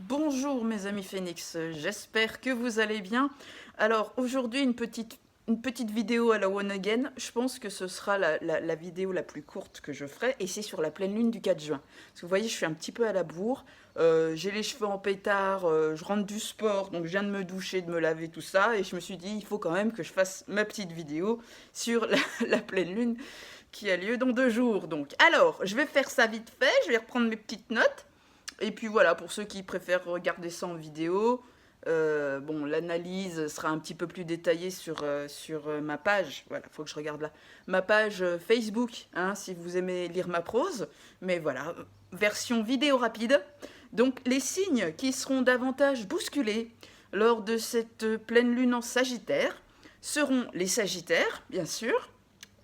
Bonjour mes amis Phoenix, j'espère que vous allez bien. Alors aujourd'hui une petite vidéo à la One Again, je pense que ce sera la vidéo la plus courte que je ferai et c'est sur la pleine lune du 4 juin. Parce que vous voyez je suis un petit peu à la bourre, j'ai les cheveux en pétard, je rentre du sport donc je viens de me doucher, de me laver tout ça et je me suis dit il faut quand même que je fasse ma petite vidéo sur la pleine lune qui a lieu dans 2 jours. Donc alors je vais faire ça vite fait, je vais reprendre mes petites notes. Et puis voilà, pour ceux qui préfèrent regarder ça en vidéo, bon, l'analyse sera un petit peu plus détaillée sur ma page. Voilà, faut que je regarde là. Ma page Facebook, hein, si vous aimez lire ma prose. Mais voilà, version vidéo rapide. Donc, les signes qui seront davantage bousculés lors de cette pleine lune en Sagittaire seront les Sagittaires, bien sûr.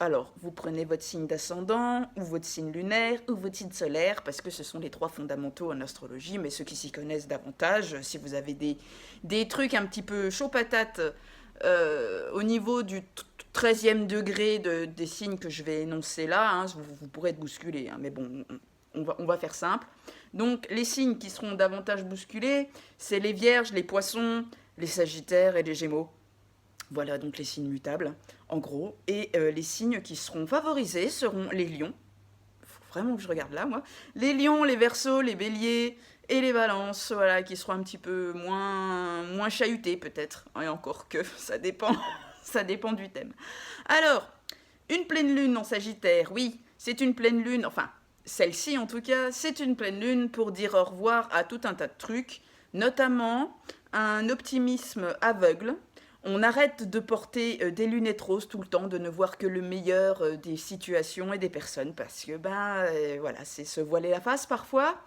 Alors, vous prenez votre signe d'ascendant, ou votre signe lunaire, ou votre signe solaire, parce que ce sont les trois fondamentaux en astrologie, mais ceux qui s'y connaissent davantage, si vous avez des trucs un petit peu chaud patate au niveau du 13e degré des signes que je vais énoncer là, hein, vous pourrez être bousculé, hein, mais bon, on va faire simple. Donc, les signes qui seront davantage bousculés, c'est les vierges, les poissons, les sagittaires et les gémeaux. Voilà donc les signes mutables, en gros. Et les signes qui seront favorisés seront les lions. Il faut vraiment que je regarde là, moi. Les lions, les verceaux, les béliers et les balances, voilà, qui seront un petit peu moins chahutés peut-être. Et encore que, ça dépend, ça dépend du thème. Alors, une pleine lune en Sagittaire, oui, c'est une pleine lune, enfin, celle-ci en tout cas, c'est une pleine lune pour dire au revoir à tout un tas de trucs, notamment un optimisme aveugle. On arrête de porter des lunettes roses tout le temps, de ne voir que le meilleur des situations et des personnes, parce que, voilà, c'est se voiler la face parfois.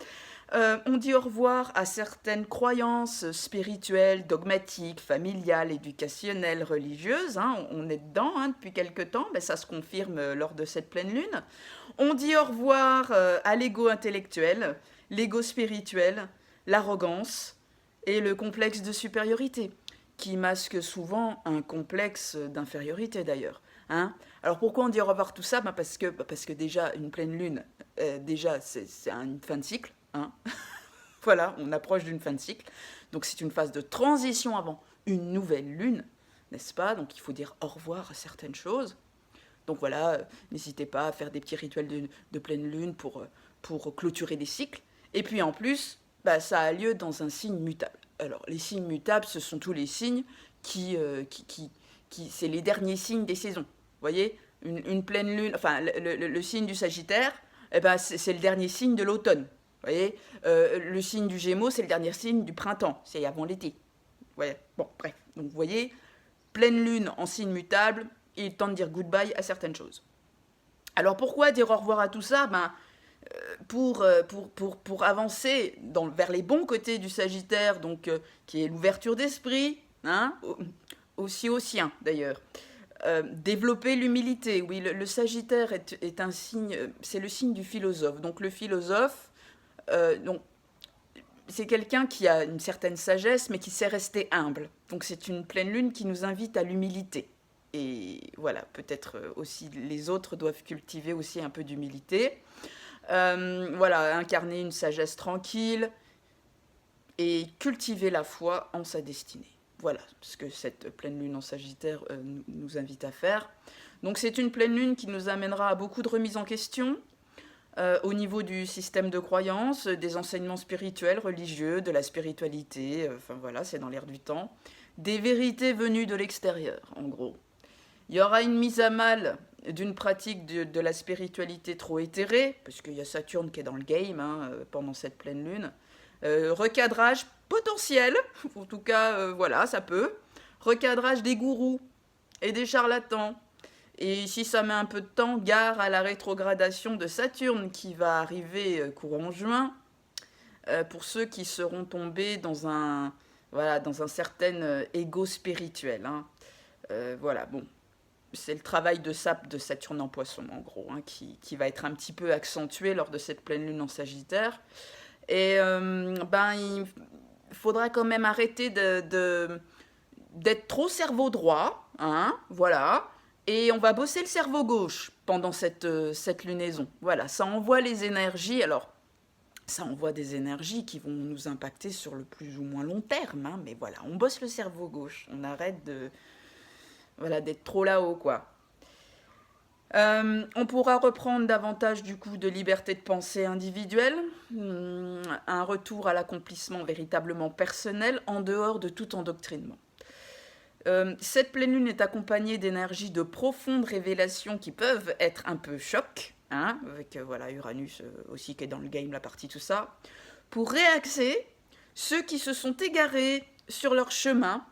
On dit au revoir à certaines croyances spirituelles, dogmatiques, familiales, éducationnelles, religieuses. Hein, on est dedans hein, depuis quelque temps, mais ça se confirme lors de cette pleine lune. On dit au revoir à l'ego intellectuel, l'ego spirituel, l'arrogance et le complexe de supériorité, qui masque souvent un complexe d'infériorité d'ailleurs. Hein. Alors pourquoi on dit au revoir tout ça parce que déjà, une pleine lune, déjà, c'est une fin de cycle. Hein. Voilà, on approche d'une fin de cycle. Donc c'est une phase de transition avant une nouvelle lune, n'est-ce pas? Donc il faut dire au revoir à certaines choses. Donc voilà, n'hésitez pas à faire des petits rituels de pleine lune pour clôturer des cycles. Et puis en plus, ça a lieu dans un signe mutable. Alors les signes mutables, ce sont tous les signes qui c'est les derniers signes des saisons. Vous voyez, une pleine lune, enfin le signe du Sagittaire, eh ben, c'est le dernier signe de l'automne. Vous voyez, le signe du Gémeaux, c'est le dernier signe du printemps, c'est avant l'été. Ouais, bon, bref. Donc vous voyez, pleine lune en signe mutable, il est temps de dire goodbye à certaines choses. Alors pourquoi dire au revoir à tout ça? Pour avancer vers les bons côtés du Sagittaire, donc qui est l'ouverture d'esprit, hein, aussi au sien d'ailleurs. Développer l'humilité. Oui, le Sagittaire est un signe, c'est le signe du philosophe. Donc le philosophe, donc, c'est quelqu'un qui a une certaine sagesse, mais qui sait rester humble. Donc c'est une pleine lune qui nous invite à l'humilité. Et voilà, peut-être aussi les autres doivent cultiver aussi un peu d'humilité. Voilà, incarner une sagesse tranquille et cultiver la foi en sa destinée. Voilà ce que cette pleine lune en Sagittaire nous invite à faire. Donc c'est une pleine lune qui nous amènera à beaucoup de remises en question au niveau du système de croyance, des enseignements spirituels, religieux, de la spiritualité, enfin voilà, c'est dans l'air du temps. Des vérités venues de l'extérieur, en gros. Il y aura une mise à mal d'une pratique de la spiritualité trop éthérée, parce qu'il y a Saturne qui est dans le game hein, pendant cette pleine lune. Recadrage potentiel, en tout cas, voilà, ça peut. Recadrage des gourous et des charlatans. Et si ça met un peu de temps, gare à la rétrogradation de Saturne qui va arriver courant juin, pour ceux qui seront tombés dans un certain ego spirituel. Hein. Voilà, bon, c'est le travail de sape de Saturne en Poisson, en gros, hein, qui va être un petit peu accentué lors de cette pleine lune en Sagittaire. Et il faudra quand même arrêter d'être trop cerveau droit, hein, voilà. Et on va bosser le cerveau gauche pendant cette lunaison. Voilà, ça envoie les énergies. Alors, ça envoie des énergies qui vont nous impacter sur le plus ou moins long terme, hein, mais voilà, on bosse le cerveau gauche, on arrête de, voilà, d'être trop là-haut, quoi. On pourra reprendre davantage du coup de liberté de pensée individuelle, un retour à l'accomplissement véritablement personnel en dehors de tout endoctrinement. Cette pleine lune est accompagnée d'énergies de profondes révélations qui peuvent être un peu choc, hein, avec voilà, Uranus aussi qui est dans le game, la partie, tout ça, pour réaxer ceux qui se sont égarés sur leur chemin.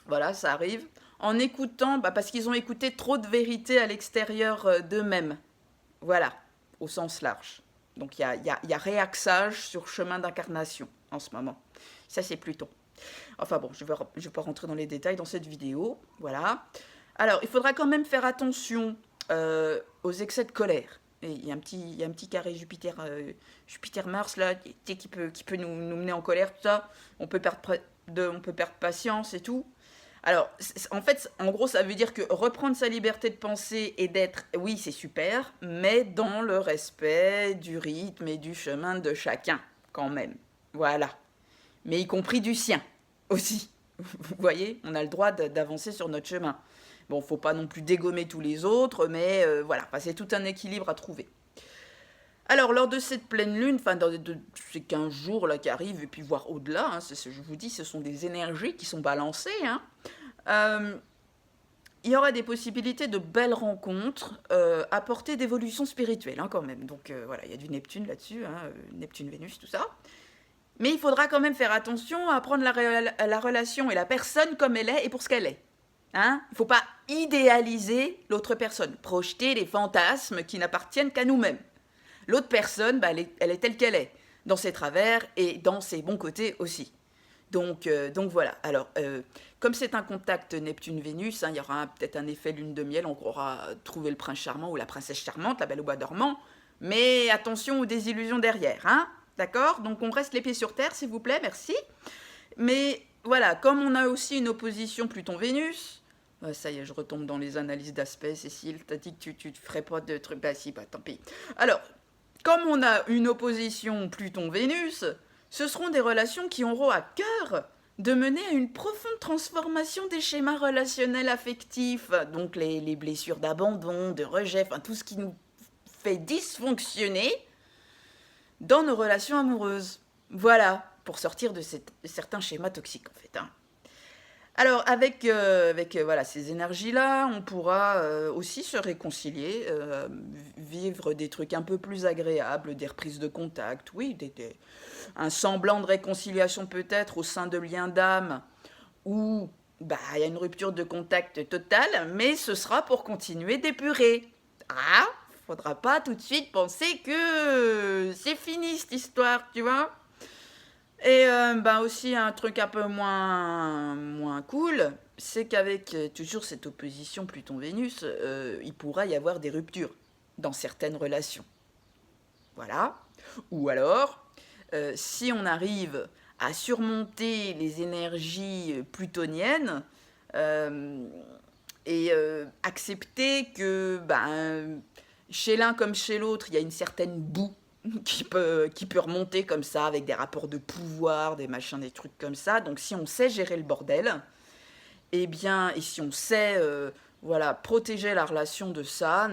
Voilà, ça arrive, en écoutant, parce qu'ils ont écouté trop de vérités à l'extérieur d'eux-mêmes. Voilà, au sens large. Donc il y a réaxage sur chemin d'incarnation en ce moment. Ça, c'est Pluton. Enfin bon, je vais pas rentrer dans les détails dans cette vidéo. Voilà. Alors, il faudra quand même faire attention aux excès de colère. Et il y a un petit carré Jupiter-Mars là, qui peut nous mener en colère, tout ça. On peut perdre patience et tout. Alors, en fait, en gros, ça veut dire que reprendre sa liberté de penser et d'être, oui, c'est super, mais dans le respect du rythme et du chemin de chacun, quand même. Voilà. Mais y compris du sien, aussi. Vous voyez, on a le droit d'avancer sur notre chemin. Bon, faut pas non plus dégommer tous les autres, mais voilà, c'est tout un équilibre à trouver. Alors, lors de cette pleine lune, dans ces 15 jours là qui arrivent, et puis voire au-delà, hein, je vous dis, ce sont des énergies qui sont balancées, hein, il y aura des possibilités de belles rencontres à portée d'évolution spirituelle, hein, quand même. Donc voilà, il y a du Neptune là-dessus, hein, Neptune-Vénus, tout ça. Mais il faudra quand même faire attention à prendre la relation et la personne comme elle est et pour ce qu'elle est. Hein, il ne faut pas idéaliser l'autre personne, projeter les fantasmes qui n'appartiennent qu'à nous-mêmes. L'autre personne, elle est telle qu'elle est, dans ses travers et dans ses bons côtés aussi. Donc voilà. Alors, comme c'est un contact Neptune-Vénus, hein, il y aura peut-être un effet lune de miel, on aura trouvé le prince charmant ou la princesse charmante, la belle au bois dormant, mais attention aux désillusions derrière, hein, d'accord? Donc on reste les pieds sur terre, s'il vous plaît, merci. Mais voilà, comme on a aussi une opposition Pluton-Vénus, ça y est, je retombe dans les analyses d'aspect, Cécile, t'as dit que tu ne ferais pas de trucs, si, tant pis. Alors, comme on a une opposition Pluton-Vénus, ce seront des relations qui auront à cœur de mener à une profonde transformation des schémas relationnels affectifs, donc les blessures d'abandon, de rejet, tout ce qui nous fait dysfonctionner dans nos relations amoureuses. Voilà, pour sortir de certains schémas toxiques, en fait. Hein. Alors, avec voilà, ces énergies-là, on pourra aussi se réconcilier, vivre des trucs un peu plus agréables, des reprises de contact, oui, un semblant de réconciliation peut-être au sein de liens d'âme, où il y a une rupture de contact totale, mais ce sera pour continuer d'épurer. Ah, faudra pas tout de suite penser que c'est fini cette histoire, tu vois. Et aussi un truc un peu moins cool, c'est qu'avec toujours cette opposition Pluton-Vénus, il pourra y avoir des ruptures dans certaines relations. Voilà. Ou alors, si on arrive à surmonter les énergies plutoniennes et accepter que chez l'un comme chez l'autre, il y a une certaine boue qui peut remonter comme ça, avec des rapports de pouvoir, des machins, des trucs comme ça. Donc si on sait gérer le bordel, et si on sait protéger la relation de ça,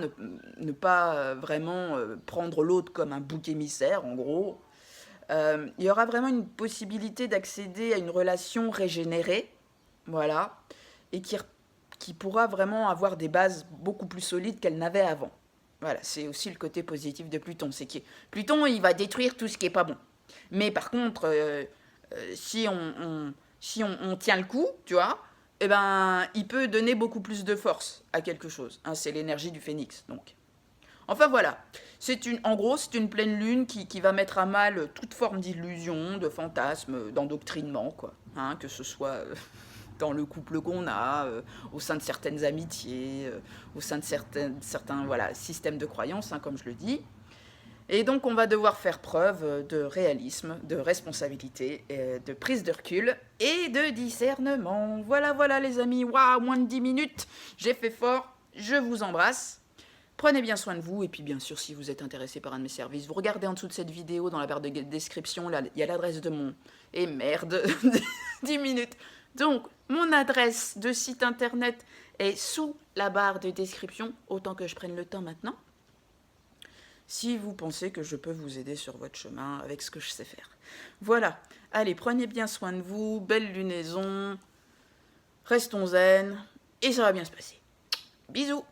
ne pas vraiment prendre l'autre comme un bouc émissaire, en gros, il y aura vraiment une possibilité d'accéder à une relation régénérée, voilà, et qui pourra vraiment avoir des bases beaucoup plus solides qu'elle n'avait avant. Voilà, c'est aussi le côté positif de Pluton. C'est que Pluton, il va détruire tout ce qui n'est pas bon. Mais par contre, si on tient le coup, tu vois, il peut donner beaucoup plus de force à quelque chose. Hein, c'est l'énergie du phénix, donc. Enfin voilà, en gros, c'est une pleine lune qui va mettre à mal toute forme d'illusion, de fantasme, d'endoctrinement, quoi. Hein, que ce soit dans le couple qu'on a, au sein de certaines amitiés, au sein de certains systèmes de croyances, hein, comme je le dis. Et donc, on va devoir faire preuve de réalisme, de responsabilité, de prise de recul et de discernement. Voilà, les amis. Waouh, moins de 10 minutes. J'ai fait fort. Je vous embrasse. Prenez bien soin de vous, et puis bien sûr, si vous êtes intéressé par un de mes services, vous regardez en dessous de cette vidéo, dans la barre de description, là, il y a l'adresse de mon... Et merde, 10 minutes. Donc, mon adresse de site internet est sous la barre de description, autant que je prenne le temps maintenant. Si vous pensez que je peux vous aider sur votre chemin avec ce que je sais faire. Voilà, allez, prenez bien soin de vous, belle lunaison, restons zen, et ça va bien se passer. Bisous!